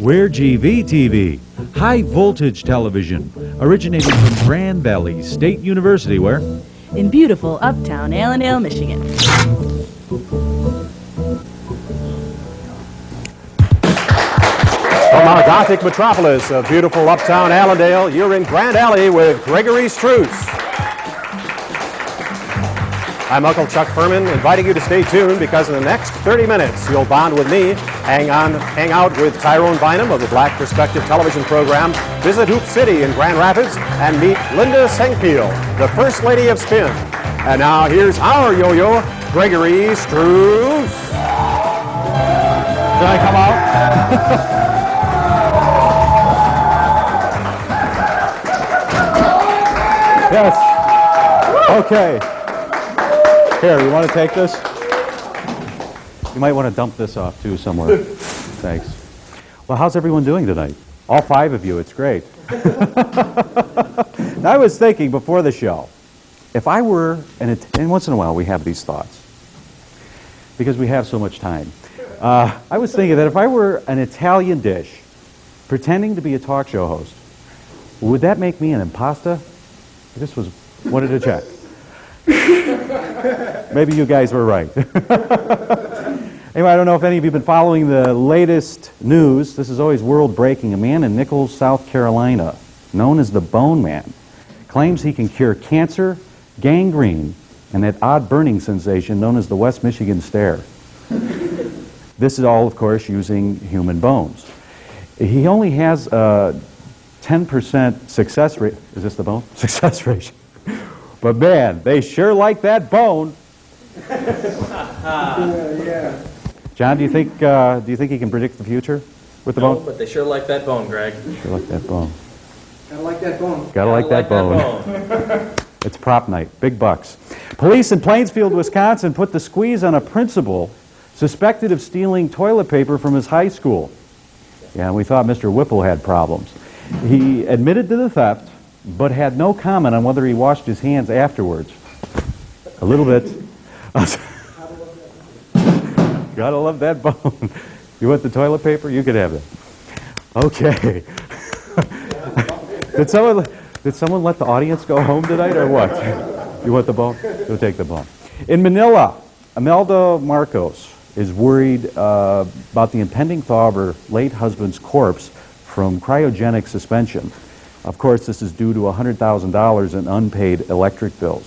We're GV-TV, high voltage television, originating from Grand Valley State University, where? In beautiful uptown Allendale, Michigan. From our Gothic metropolis of beautiful uptown Allendale, you're in Grand Alley with Gregory Struss. I'm Uncle Chuck Furman, inviting you to stay tuned because in the next 30 minutes, you'll bond with me, hang out with Tyrone Bynum of the Black Perspective television program, visit Hoop City in Grand Rapids, and meet Linda Sengpeel, the First Lady of Spin. And now here's our yo-yo, Gregory Struss. Can I come out? Yes. Okay. Here, you want to take this? You might want to dump this off, too, somewhere. Thanks. Well, how's everyone doing tonight? All 5 of you, it's great. Now, I was thinking before the show, if I were, and once in a while we have these thoughts, because we have so much time. I was thinking that if I were an Italian dish pretending to be a talk show host, would that make me an impasta? I just wanted to check. Maybe you guys were right. Anyway, I don't know if any of you have been following the latest news. This is always world-breaking. A man in Nichols, South Carolina, known as the Bone Man, claims he can cure cancer, gangrene, and that odd burning sensation known as the West Michigan stare. This is all, of course, using human bones. He only has a 10% success rate. Is this the bone? Success rate. But man, they sure like that bone. Yeah. John, do you think he can predict the future with the No, bone? but they sure like that bone, Greg. Sure like that bone. Gotta like that bone. Gotta like that bone. It's prop night. Big bucks. Police in Plainsfield, Wisconsin put the squeeze on a principal suspected of stealing toilet paper from his high school. Yeah, we thought Mr. Whipple had problems. He admitted to the theft, but had no comment on whether he washed his hands afterwards. A little bit. Gotta love that bone. You want the toilet paper? You could have it. Okay. Did someone let the audience go home tonight or what? You want the bone? Go take the bone. In Manila, Imelda Marcos is worried about the impending thaw of her late husband's corpse from cryogenic suspension. Of course, this is due to $100,000 in unpaid electric bills.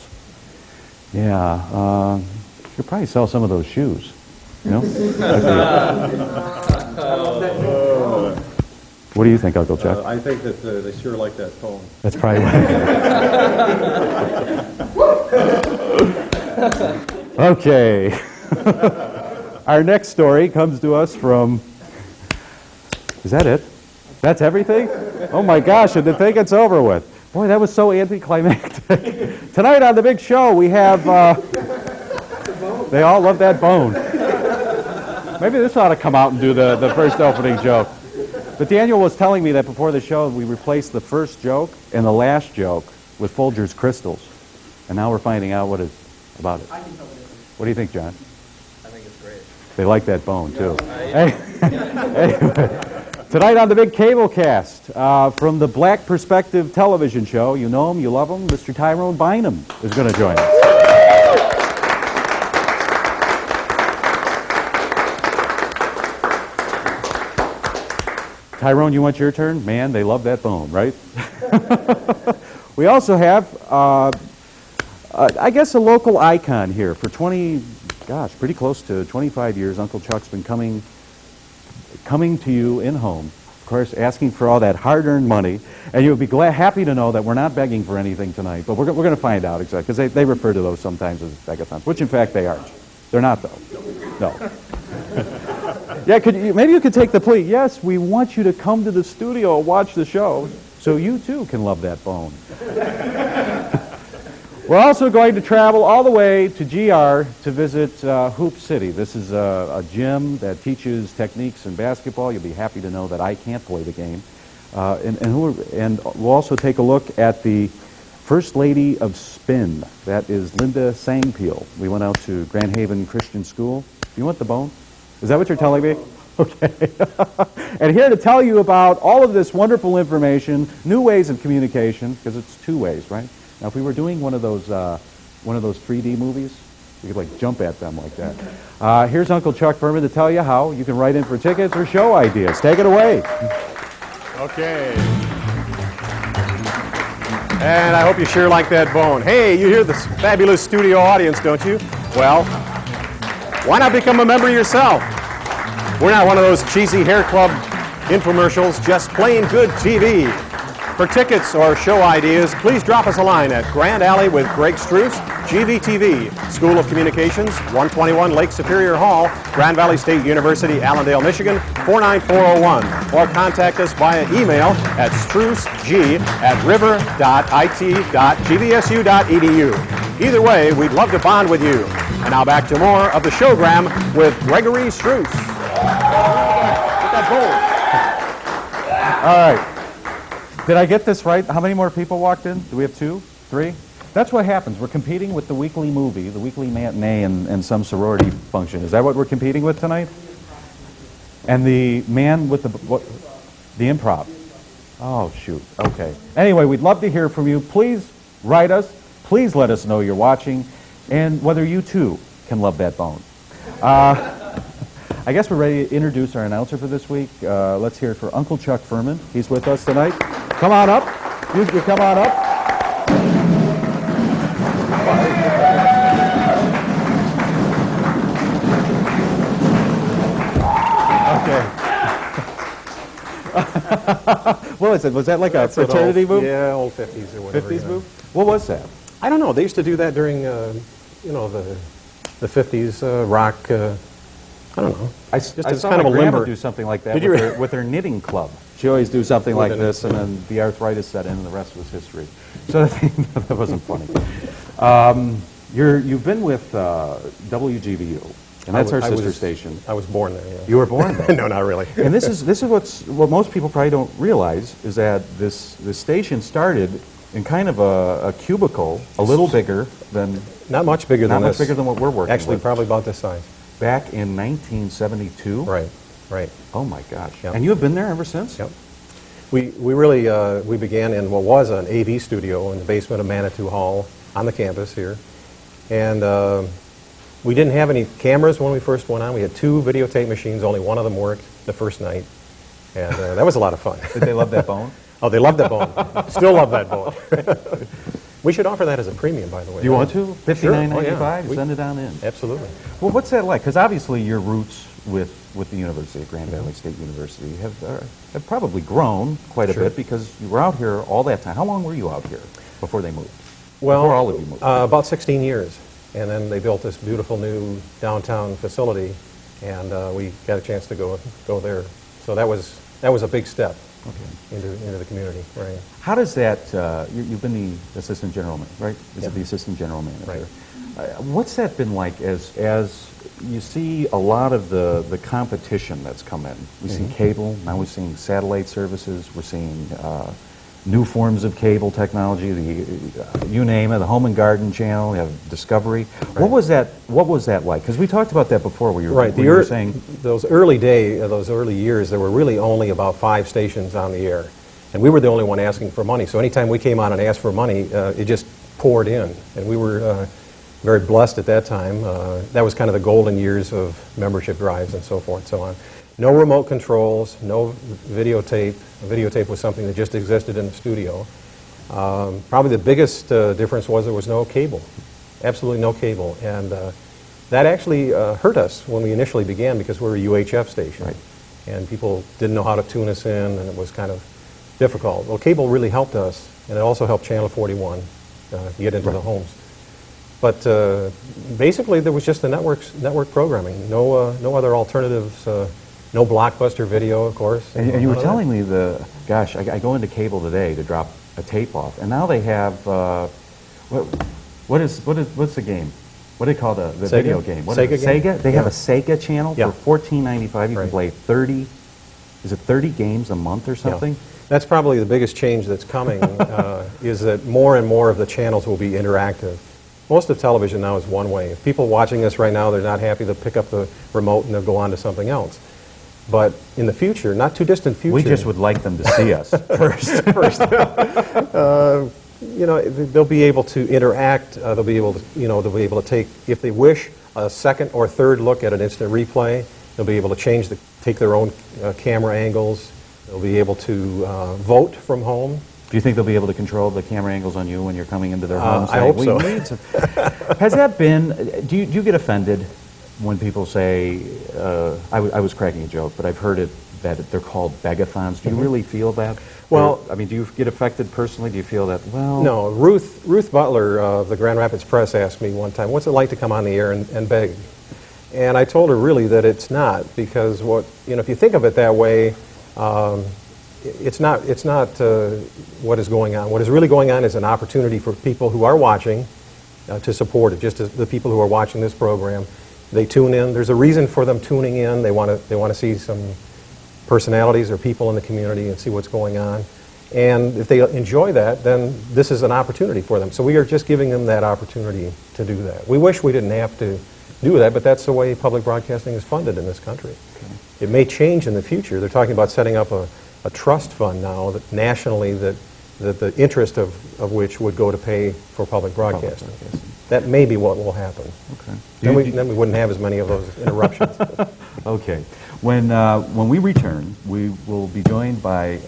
Yeah, you could probably sell some of those shoes. You know? What do you think, Uncle Chuck? I think that they sure like that phone. That's probably right. Okay. Our next story comes to us from... Is that it? That's everything? Oh my gosh, and to think it's over with. Boy, that was so anticlimactic. Tonight on the big show, we have... They all love that bone. Maybe this ought to come out and do the first opening joke. But Daniel was telling me that before the show, we replaced the first joke and the last joke with Folger's crystals. And now we're finding out what is about it. What do you think, John? I think it's great. They like that bone, too. Anyway, tonight on the big cable cast, from the Black Perspective television show, you know him, you love him, Mr. Tyrone Bynum is going to join us. Tyrone, you want your turn? Man, they love that bone, right? We also have, I guess, a local icon here. For pretty close to 25 years, Uncle Chuck's been coming to you in home, of course, asking for all that hard-earned money. And you'll be happy to know that we're not begging for anything tonight, but we're going to find out exactly, because they refer to those sometimes as begathons, which in fact they aren't. They're not, though. No. Yeah, maybe you could take the plea. Yes, we want you to come to the studio and watch the show so you too can love that bone. We're also going to travel all the way to GR to visit Hoop City. This is a gym that teaches techniques in basketball. You'll be happy to know that I can't play the game. And we'll also take a look at the First Lady of Spin. That is Linda Sengpeel. We went out to Grand Haven Christian School. You want the bone? Is that what you're telling me? Okay. And here to tell you about all of this wonderful information, new ways of communication, because it's two ways, right? Now, if we were doing one of those 3D movies, we could like jump at them like that. Here's Uncle Chuck Furman to tell you how you can write in for tickets or show ideas. Take it away. Okay. And I hope you sure like that bone. Hey, you hear this fabulous studio audience, don't you? Well, why not become a member yourself? We're not one of those cheesy hair club infomercials, just plain good TV. For tickets or show ideas, please drop us a line at Grand Alley with Greg Struss, GVTV, School of Communications, 121 Lake Superior Hall, Grand Valley State University, Allendale, Michigan, 49401. Or contact us via email at strussg@river.it.gvsu.edu. Either way, we'd love to bond with you. And now back to more of the showgram with Gregory Struss. Get that bowl. All right. Did I get this right? How many more people walked in? Do we have 2, 3? That's what happens. We're competing with the weekly movie, the weekly matinee, and some sorority function. Is that what we're competing with tonight? And the man with the improv. Oh, shoot. Okay. Anyway, we'd love to hear from you. Please write us. Please let us know you're watching and whether you, too, can love that bone. I guess we're ready to introduce our announcer for this week. Let's hear it for Uncle Chuck Furman. He's with us tonight. Come on up. You come on up. Okay. What was it? Was that like a fraternity move? Yeah, old 50s or whatever. 50s move? What was that? I don't know. They used to do that during, the 50s rock. I don't know. I Just saw as my kind of a grandma limber. do something like that Did with, you? with her knitting club. She always do something like With this, and then the arthritis set in, and the rest was history. So that wasn't funny. You've been with WGVU, and that's our sister station. I was born there, yeah. You were born there. No, not really. And this is what most people probably don't realize is that this station started in kind of a cubicle, a little bigger than Not much bigger than not this. much bigger than what we're working Actually, with. probably about this size. Back in 1972. Right. Oh my gosh. Yep. And you have been there ever since? Yep. We really we began in what was an AV studio in the basement of Manitou Hall on the campus here, and we didn't have any cameras when we first went on. We had 2 videotape machines. Only one of them worked the first night, and that was a lot of fun. Did they love that bone? Oh, they loved that bone. Still love that bone. We should offer that as a premium, by the way. Do you want to? $59.95? Oh, yeah. Send it on in. Absolutely. Well, what's that like? Because obviously your roots with the university, Grand Valley State University, have probably grown quite a Sure. bit because you were out here all that time. How long were you out here before they moved? Well, Before all of you moved? about 16 years, and then they built this beautiful new downtown facility, and we got a chance to go there. So that was a big step into the community. Right. How does that, you've been the assistant general manager, right? Is Yeah. it the assistant general manager? Right. What's that been like as you see a lot of the competition that's come in? We've seen cable, now we're seeing satellite services, we're seeing new forms of cable technology, you name it, the Home and Garden channel, we have Discovery. Right. What was that like? Because we talked about that before where you were, Right. when you were saying, those early years, there were really only about 5 stations on the air, and we were the only one asking for money. So anytime we came on and asked for money, it just poured in, and we were very blessed at that time. That was kind of the golden years of membership drives and so forth and so on. No remote controls, no videotape. A videotape was something that just existed in the studio. Probably the biggest difference was there was no cable, absolutely no cable. And that actually hurt us when we initially began because we were a UHF station. Right. And people didn't know how to tune us in, and it was kind of difficult. Well, cable really helped us, and it also helped Channel 41 get into the homes. But basically, there was just the network programming. No other alternatives. No blockbuster video, of course. and you were telling me gosh, I go into cable today to drop a tape off, and now they have, what's the game? What do they call the Sega? video game? What Sega is it? game? Sega? They have a Sega channel Yeah. for $14.95. You Right. can play 30 games a month or something? Yeah. That's probably the biggest change that's coming, is that more and more of the channels will be interactive. Most of television now is one way. If people watching this right now, they're not happy, they'll pick up the remote and they'll go on to something else. But in the future, not too distant future... We just would like them to see us. First. You know, they'll be able to interact, they'll be able to, you know, they'll be able to take, if they wish, a second or third look at an instant replay. They'll be able to take their own camera angles. They'll be able to vote from home. Do you think they'll be able to control the camera angles on you when you're coming into their homes? I hope so. Has that been, do you get offended when people say, I was cracking a joke, but I've heard it that they're called begathons. Do you really feel that? Well, I mean, do you get affected personally? Do you feel that, well... No. Ruth Butler of the Grand Rapids Press asked me one time, what's it like to come on the air and beg? And I told her really that it's not, because if you think of it that way, it's not what is going on. What is really going on is an opportunity for people who are watching to support it, just as the people who are watching this program. They tune in. There's a reason for them tuning in. They want to see some personalities or people in the community and see what's going on. And if they enjoy that, then this is an opportunity for them. So we are just giving them that opportunity to do that. We wish we didn't have to do that, but that's the way public broadcasting is funded in this country. Okay. It may change in the future. They're talking about setting up a trust fund now that nationally that the interest of which would go to pay for public broadcasting. That may be what will happen. Okay. Then we wouldn't have as many of those interruptions. Okay. When we return, we will be joined by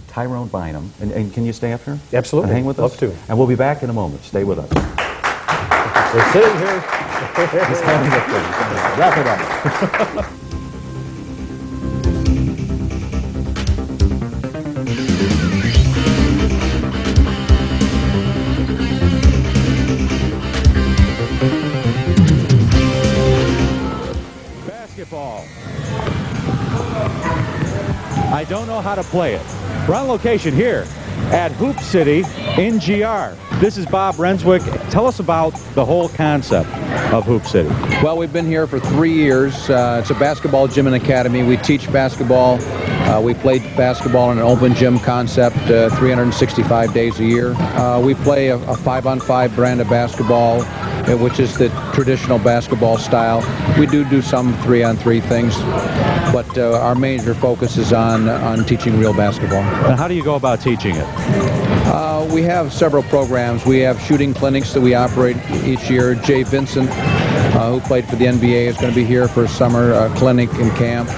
Tyrone Bynum. And can you stay after? Absolutely. Hang with us? Love to. And we'll be back in a moment. Stay with us. We're sitting here. Just having a thing. Wrap it up. Basketball. I don't know how to play it. We're on location here at Hoop City in GR. This is Bob Renswick. Tell us about the whole concept of Hoop City. Well, we've been here for 3 years. It's a basketball gym and academy. We teach basketball. We play basketball in an open gym concept 365 days a year. We play a 5-on-5 brand of basketball, which is the traditional basketball style. We do some 3-on-3 things, but our major focus is on teaching real basketball. Now, how do you go about teaching it? We have several programs. We have shooting clinics that we operate each year. Jay Vincent, who played for the NBA, is going to be here for a summer clinic and camp.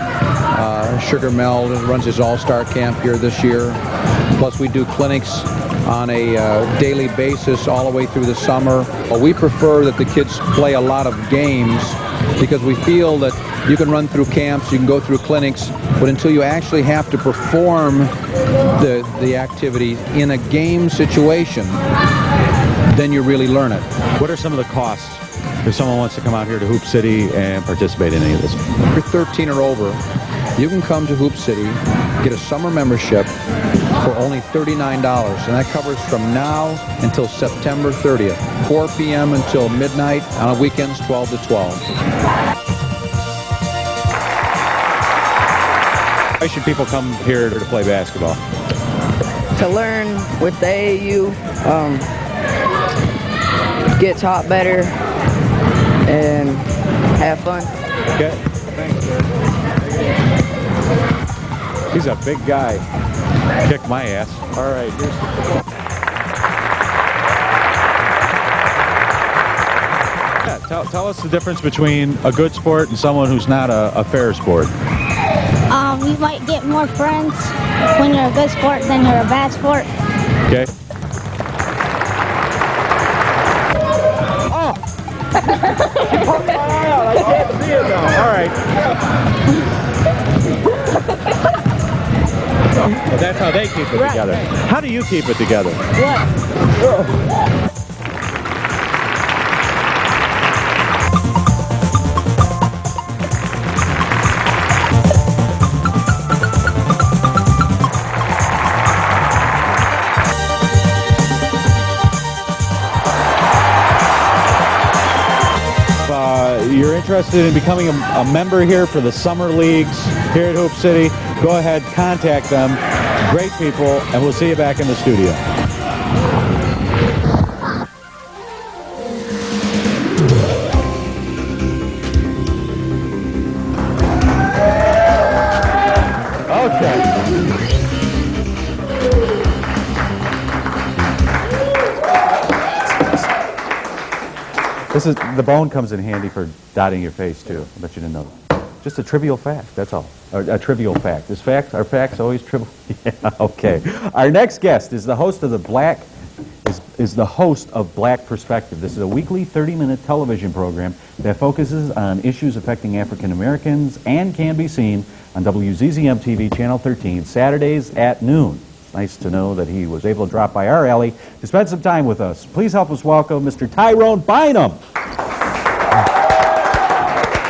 Sugar Mel runs his all-star camp here this year. Plus, we do clinics on a daily basis all the way through the summer. We prefer that the kids play a lot of games because we feel that you can run through camps, you can go through clinics, but until you actually have to perform the activity in a game situation, then you really learn it. What are some of the costs if someone wants to come out here to Hoop City and participate in any of this? If you're 13 or over, you can come to Hoop City, get a summer membership for only $39, and that covers from now until September 30th, 4 p.m. until midnight, on weekends 12 to 12. Why should people come here to play basketball? To learn with the AAU, get taught better, and have fun. Okay. Thanks, sir. He's a big guy. Kick my ass. All right. Here's the... Tell us the difference between a good sport and someone who's not a fair sport. You might get more friends when you're a good sport than you're a bad sport. Okay. Oh! She poked my eye out. I can't see it now. All right. Well, that's how they keep it together. How do you keep it together? What? You're interested in becoming a member here for the summer leagues here at Hoop City, go ahead, contact them. Great people, and we'll see you back in the studio. This is, the bone comes in handy for dotting your face, too. I bet you didn't know that. Just a trivial fact, that's all. A trivial fact. Are facts always trivial? Yeah, okay. Our next guest is the host of the host of Black Perspective. This is a weekly 30-minute television program that focuses on issues affecting African Americans and can be seen on WZZM TV Channel 13 Saturdays at noon. It's nice to know that he was able to drop by our alley to spend some time with us. Please help us welcome Mr. Tyrone Bynum.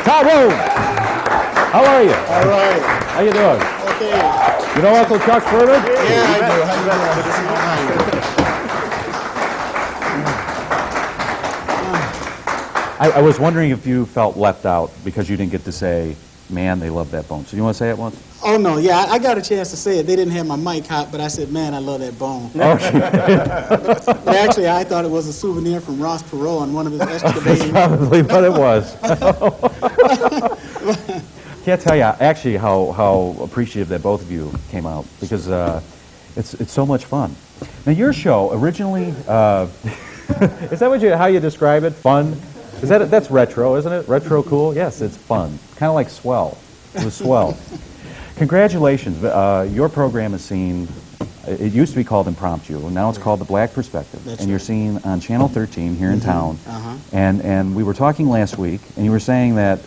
Tyrone! How are you? All right. How you doing? Okay. You know Uncle Chuck Furman? Yeah, I do. How you doing? I was wondering if you felt left out because you didn't get to say, man, they love that bone. So you want to say it once? Oh, no, yeah, I got a chance to say it. They didn't have my mic hot, but I said, man, I love that bone. Okay. But actually, I thought it was a souvenir from Ross Perot on one of his That's excavating. probably what it was. Can't tell you actually how appreciative that both of you came out because it's so much fun. Now your show originally, is that how you describe it? Fun? That's retro, isn't it? Retro cool? Yes, it's fun. Kind of like swell. It was swell. Congratulations. Your program is seen, it used to be called Impromptu, and now it's called The Black Perspective. That's and you're seen on Channel 13 here in town. Uh-huh. And we were talking last week, and you were saying that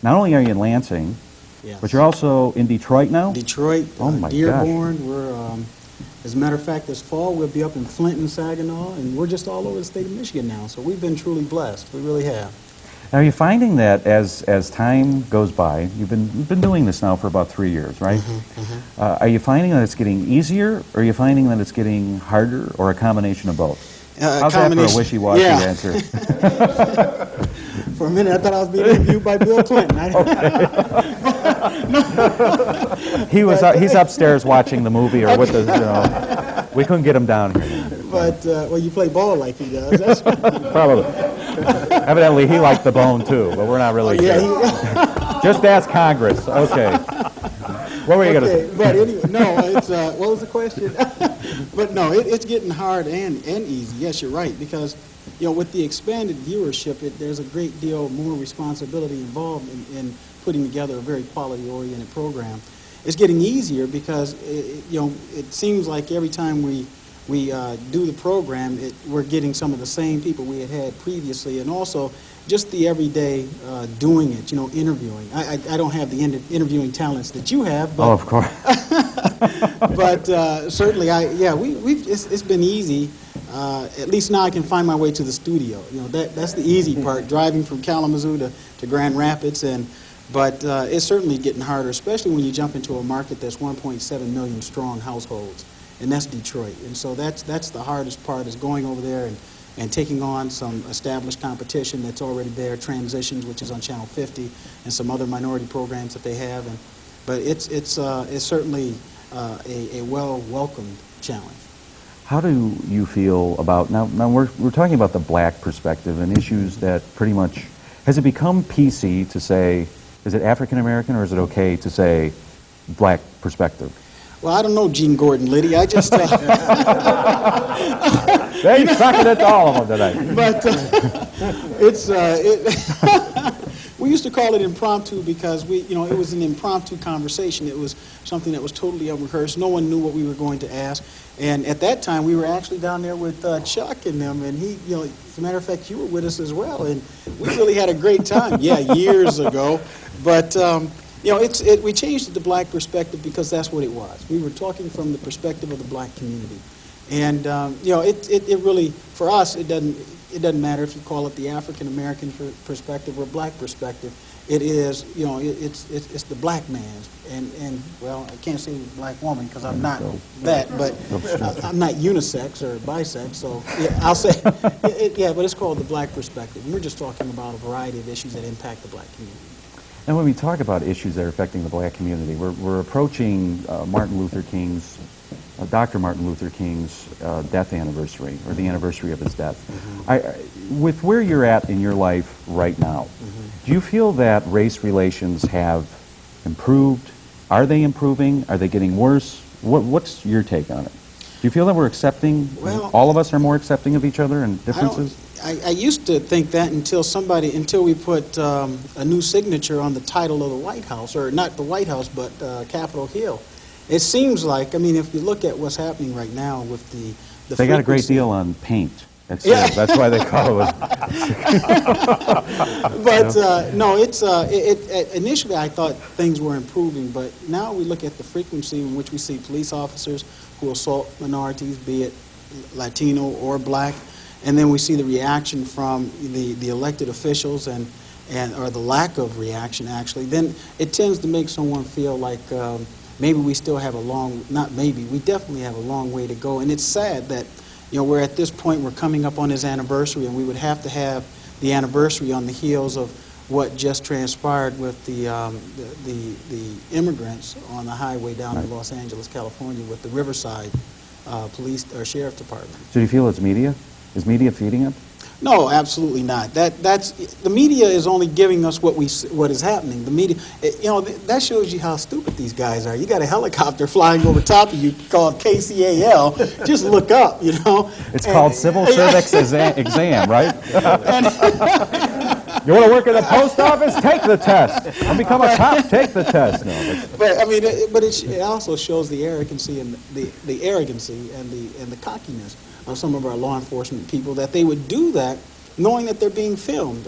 not only are you in Lansing, Yes. but you're also in Detroit now? Detroit, Oh my Dearborn. We're, as a matter of fact, this fall we'll be up in Flint and Saginaw, and we're just all over the state of Michigan now. So we've been truly blessed. We really have. Now, are you finding that as time goes by, you've been doing this now for about 3 years, right? Are you finding that it's getting easier, or are you finding that it's getting harder, or a combination of both? How's that for a wishy-washy answer? For a minute, I thought I was being interviewed by Bill Clinton. He's upstairs watching the movie, or with the, we couldn't get him down here. But, well, you play ball like he does. That's Probably. Evidently, he liked the bone, too, but we're not really sure. Just ask Congress. Okay. What were you going to say? But anyway, no, it's, what was the question? But no, it's getting hard and easy. Yes, you're right, because, with the expanded viewership, there's a great deal more responsibility involved in putting together a very quality-oriented program. It's getting easier because, it seems like every time we do the program, we're getting some of the same people we had previously, and also just the everyday doing it, interviewing. I don't have the interviewing talents that you have, but, Oh, of course. but certainly, it's been easy. At least now I can find my way to the studio. That's the easy part, driving from Kalamazoo to Grand Rapids, but it's certainly getting harder, especially when you jump into a market that's 1.7 million strong households. And that's Detroit. And so that's the hardest part, is going over there and taking on some established competition that's already there, Transitions, which is on Channel 50, and some other minority programs that they have. But it's certainly a well-welcomed challenge. How do you feel about, now we're talking about the black perspective and issues that pretty much, has it become PC to say, is it African American, or is it okay to say black perspective? Well, I don't know, Gene Gordon Liddy. I just... They sucking it to all of them tonight. But we used to call it impromptu because it was an impromptu conversation. It was something that was totally unrehearsed. No one knew what we were going to ask. And at that time, we were actually down there with Chuck and them, and he, as a matter of fact, you were with us as well, and we really had a great time. Yeah, years ago. But we changed it to black perspective because that's what it was. We were talking from the perspective of the black community, and it really, for us, it doesn't matter if you call it the African American perspective or black perspective. It is, it's the black man's, and well, I can't say black woman because I'm not that, but I'm not unisex or bisex, so yeah, I'll say, but it's called the black perspective. And we're just talking about a variety of issues that impact the black community. And when we talk about issues that are affecting the black community, we're approaching Dr. Martin Luther King's death anniversary, or the anniversary of his death. With where you're at in your life right now, do you feel that race relations have improved? Are they improving? Are they getting worse? What's your take on it? Do you feel that we're accepting, all of us are more accepting of each other and differences? I used to think that until we put a new signature on the title of the White House, or not the White House, but Capitol Hill. It seems like, I mean, if you look at what's happening right now with the They got a great frequency- deal on paint. That's, Yeah. that's why they call it. But no, initially I thought things were improving, but now we look at the frequency in which we see police officers who assault minorities, be it Latino or black, and then we see the reaction from the elected officials or the lack of reaction actually, then it tends to make someone feel like maybe we still have we definitely have a long way to go. And it's sad that, we're at this point, we're coming up on his anniversary, and we would have to have the anniversary on the heels of what just transpired with the immigrants on the highway down to Los Angeles, California, with the Riverside Police or Sheriff Department. So do you feel it's media? Is media feeding it? No, absolutely not. That's the media is only giving us what is happening. The media, that shows you how stupid these guys are. You got a helicopter flying over top of you called KCAL. Just look up, It's called Civil Civics Exam, right? You want to work at the post office? Take the test. Want to become a cop? Take the test. No, but I mean, it also shows the arrogancy and the arrogancy and the cockiness of some of our law enforcement people, that they would do that knowing that they're being filmed.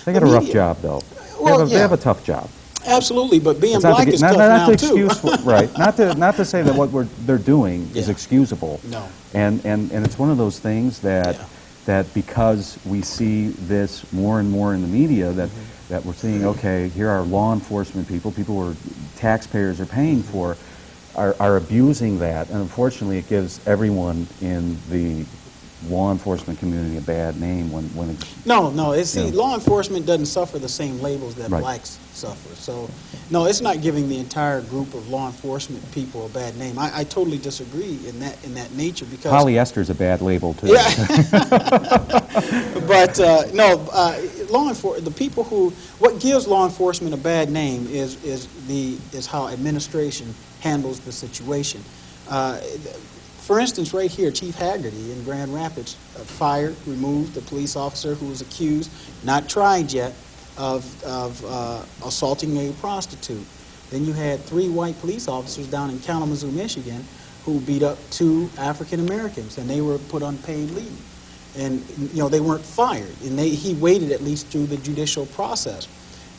they got a rough job, though. Well, they have a tough job. Absolutely, but being It's not black to is get- tough not now to too. excuse, right? Not to say that what they're doing is excusable. No. And it's one of those things that because we see this more and more in the media, that we're seeing, okay, here are law enforcement people who taxpayers are paying for, are abusing that, and unfortunately it gives everyone in the law enforcement community a bad name when it's... No, law enforcement doesn't suffer the same labels that blacks suffer. So, no, it's not giving the entire group of law enforcement people a bad name. I totally disagree in that nature, because... Polyester's a bad label, too. Yeah. But, the people what gives law enforcement a bad name is how administration handles the situation. For instance, right here, Chief Haggerty in Grand Rapids removed the police officer who was accused, not tried yet, of assaulting a prostitute. Then you had 3 white police officers down in Kalamazoo, Michigan, who beat up 2 African Americans, and they were put on paid leave. And they weren't fired, and he waited at least through the judicial process.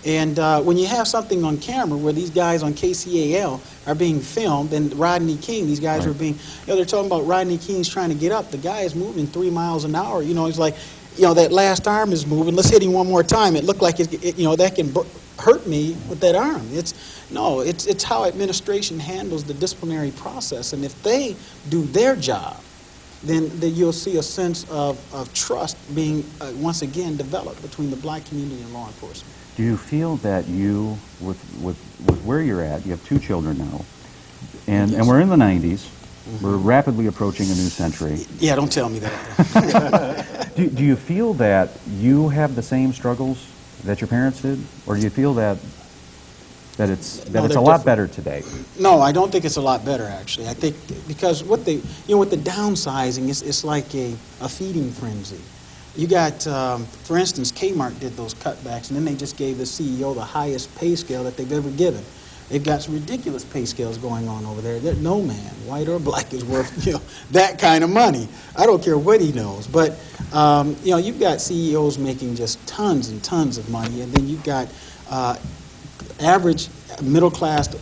And when you have something on camera where these guys on KCAL are being filmed, and Rodney King, these guys are being, they're talking about Rodney King's trying to get up. The guy is moving 3 miles an hour. He's like, that last arm is moving. Let's hit him one more time. It looked like that can hurt me with that arm. It's how administration handles the disciplinary process. And if they do their job, then you'll see a sense of trust being once again developed between the black community and law enforcement. Do you feel that you, with where you're at, you have 2 children now, and we're in the 90s, we're rapidly approaching a new century. Yeah, don't tell me that. Do you feel that you have the same struggles that your parents did, or do you feel that it's a lot better today? No, I don't think it's a lot better, actually. I think because with the downsizing, it's like a feeding frenzy. You got, for instance, Kmart did those cutbacks, and then they just gave the CEO the highest pay scale that they've ever given. They've got some ridiculous pay scales going on over there. No man, white or black, is worth that kind of money. I don't care what he knows. But you've got CEOs making just tons and tons of money, and then you've got average middle-class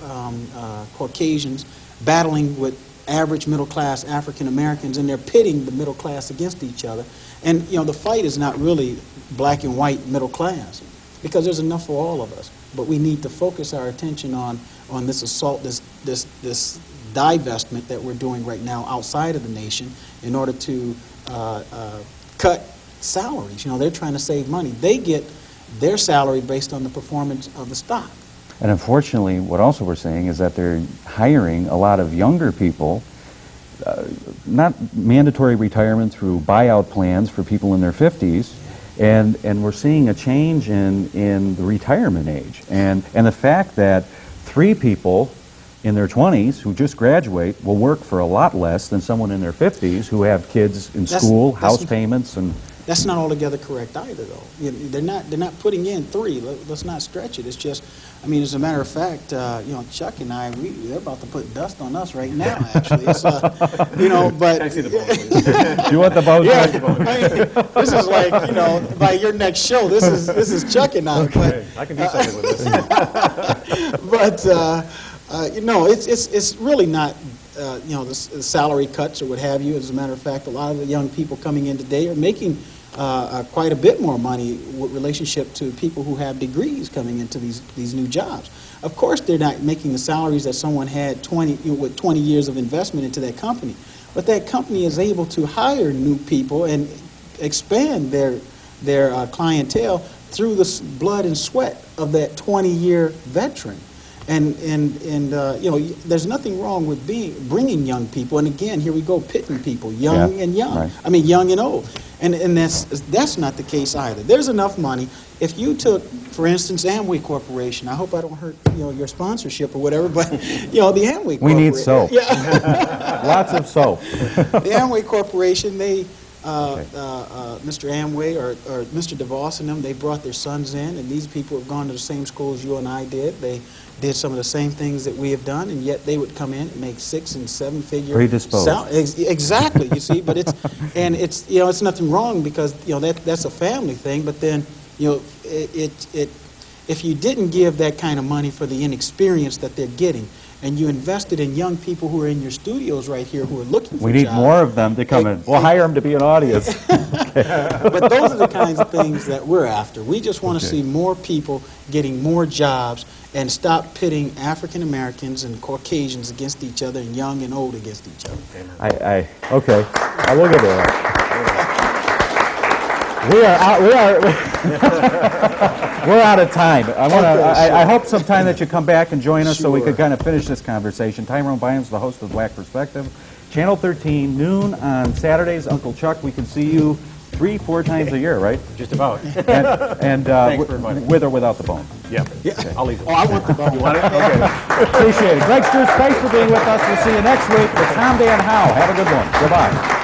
Caucasians battling with average middle-class African Americans, and they're pitting the middle class against each other. And the fight is not really black and white middle class, because there's enough for all of us. But we need to focus our attention on this assault, this divestment that we're doing right now outside of the nation in order to cut salaries. They're trying to save money. They get their salary based on the performance of the stock. And unfortunately, what also we're seeing is that they're hiring a lot of younger people, not mandatory retirement through buyout plans for people in their 50s, and we're seeing a change in the retirement age. And the fact that 3 people in their 20s who just graduate will work for a lot less than someone in their 50s who have kids in school, house payments, and That's not altogether correct either, though. They're not putting in 3. Let's not stretch it. It's just, I mean, as a matter of fact, Chuck and I, they're about to put dust on us right now. Actually, it's, but Can I see the bone, please? You want the bone? yeah, I mean, this is like by your next show, this is Chuck and I. Okay, I can do something with this. But it's really not. The salary cuts or what have you. As a matter of fact, a lot of the young people coming in today are making quite a bit more money with relationship to people who have degrees coming into these new jobs. Of course, they're not making the salaries that someone had with 20 years of investment into that company, but that company is able to hire new people and expand their clientele through the blood and sweat of that 20-year veteran. And there's nothing wrong with bringing young people. And again, here we go, pitting people, young and young. Right. I mean, young and old. And that's not the case either. There's enough money. If you took, for instance, Amway Corporation, I hope I don't hurt your sponsorship or whatever, but the Amway Corporation. We need soap. Yeah. Lots of soap. The Amway Corporation, they Mr. Amway or Mr. DeVos and them, they brought their sons in, and these people have gone to the same school as you and I did. They did some of the same things that we have done, and yet they would come in and make 6- and 7-figure predisposed. Exactly, you see, but it's nothing wrong because that's a family thing. But then if you didn't give that kind of money for the inexperience that they're getting, and you invested in young people who are in your studios right here who are looking for We need jobs, more of them to come in. We'll hire them to be an audience. But those are the kinds of things that we're after. We just want to see more people getting more jobs and stop pitting African Americans and Caucasians against each other and young and old against each other. Okay. I will get there. We're out of time. I hope sometime that you come back and join us so we could kind of finish this conversation. Tyrone Byams, the host of Black Perspective. Channel 13, noon on Saturdays. Uncle Chuck, we can see you 3-4 times a year, right? Just about. And with or without the bone. Yeah. Okay. I'll leave it. Oh, I want the bone. You want it? Okay. Appreciate it. Greg Struss, thanks for being with us. We'll see you next week with Tom, Dan, Howe. Have a good one. Goodbye.